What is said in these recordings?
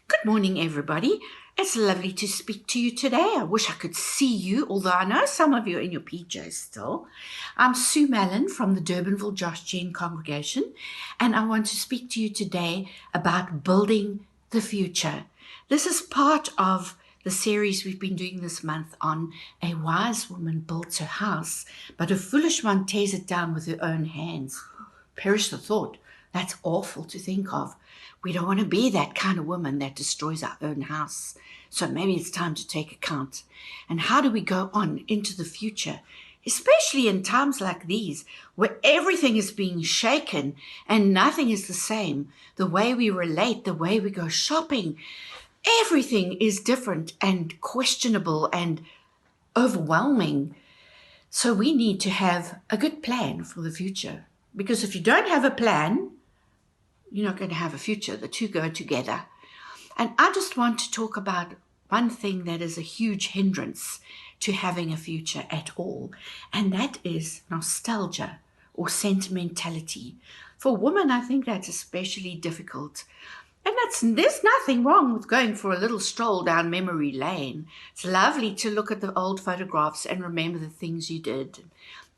Good morning, everybody. It's lovely to speak to you today. I wish I could see you, although I know some of you are in your PJs still. I'm Sue Mallon from the Durbanville Josh Gen congregation, and I want to speak to you today about building the future. This is part of the series we've been doing this month on a wise woman builds her house, but a foolish one tears it down with her own hands. Perish the thought. That's awful to think of. We don't want to be that kind of woman that destroys our own house. So maybe it's time to take account. And how do we go on into the future, especially in times like these where everything is being shaken and nothing is the same? The way we relate, the way we go shopping, everything is different and questionable and overwhelming. So we need to have a good plan for the future. Because if you don't have a plan, you're not going to have a future. The two go together. And I just want to talk about one thing that is a huge hindrance to having a future at all, and that is nostalgia or sentimentality. For women, I think that's especially difficult. And there's nothing wrong with going for a little stroll down memory lane. It's lovely to look at the old photographs and remember the things you did,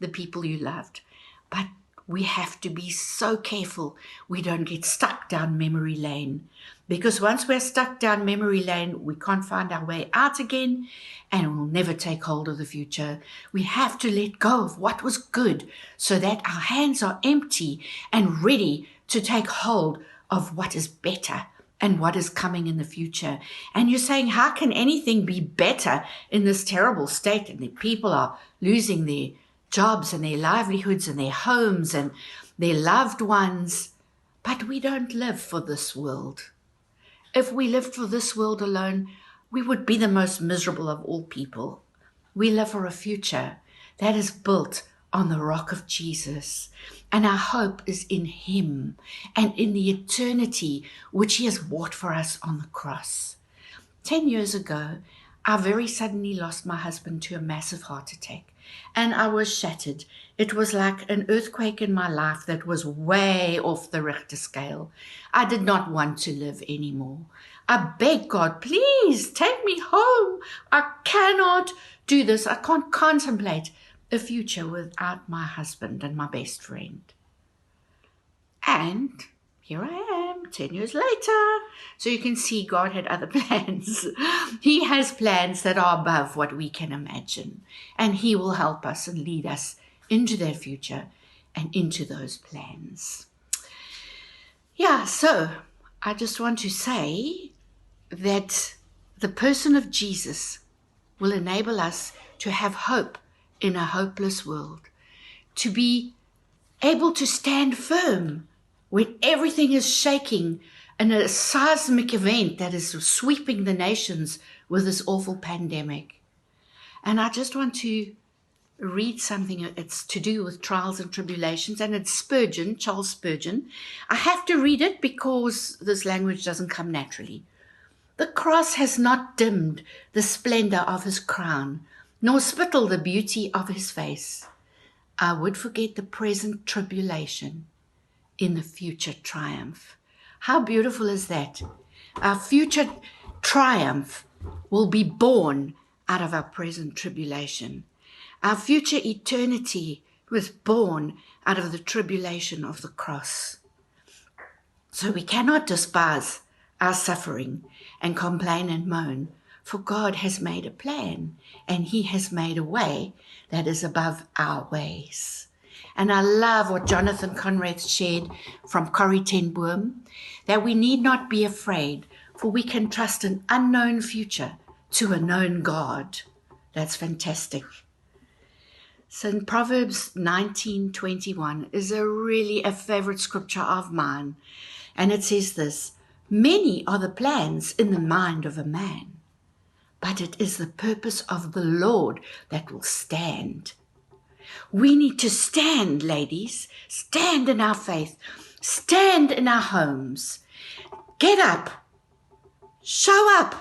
the people you loved. But we have to be so careful we don't get stuck down memory lane, because once we're stuck down memory lane, we can't find our way out again and we'll never take hold of the future. We have to let go of what was good so that our hands are empty and ready to take hold of what is better and what is coming in the future. And you're saying, how can anything be better in this terrible state? And the people are losing their jobs and their livelihoods and their homes and their loved ones. But we don't live for this world. If we lived for this world alone, we would be the most miserable of all people. We live for a future that is built on the rock of Jesus, and our hope is in Him and in the eternity which He has bought for us on the cross. 10 years ago, I very suddenly lost my husband to a massive heart attack, and I was shattered. It was like an earthquake in my life that was way off the Richter scale. I did not want to live anymore. I begged God, please take me home. I cannot do this. I can't contemplate a future without my husband and my best friend. And here I am, 10 years later. So you can see God had other plans. He has plans that are above what we can imagine. And He will help us and lead us into their future and into those plans. Yeah, so I just want to say that the person of Jesus will enable us to have hope in a hopeless world, to be able to stand firm when everything is shaking in a seismic event that is sweeping the nations with this awful pandemic. And I just want to read something. It's to do with trials and tribulations, and it's Spurgeon, Charles Spurgeon. I have to read it because this language doesn't come naturally. The cross has not dimmed the splendor of His crown, nor spittled the beauty of His face. I would forget the present tribulation in the future triumph. How beautiful is that? Our future triumph will be born out of our present tribulation. Our future eternity was born out of the tribulation of the cross. So we cannot despise our suffering and complain and moan, for God has made a plan and He has made a way that is above our ways. And I love what Jonathan Conrad shared from Corrie ten Boom, that we need not be afraid, for we can trust an unknown future to a known God. That's fantastic. So in Proverbs 19:21 is really a favorite scripture of mine. And it says this: many are the plans in the mind of a man, but it is the purpose of the Lord that will stand. We need to stand, ladies. Stand in our faith. Stand in our homes. Get up. Show up.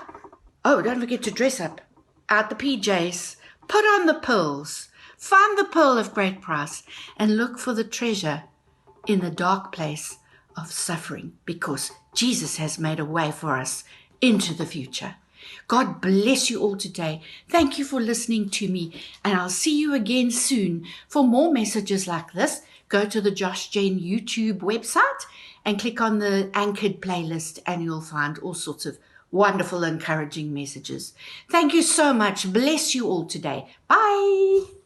Oh, don't forget to dress up. Out the PJs. Put on the pearls. Find the pearl of great price and look for the treasure in the dark place of suffering, because Jesus has made a way for us into the future. God bless you all today. Thank you for listening to me, and I'll see you again soon. For more messages like this, go to the Josh Jane YouTube website and click on the Anchored playlist, and you'll find all sorts of wonderful, encouraging messages. Thank you so much. Bless you all today. Bye.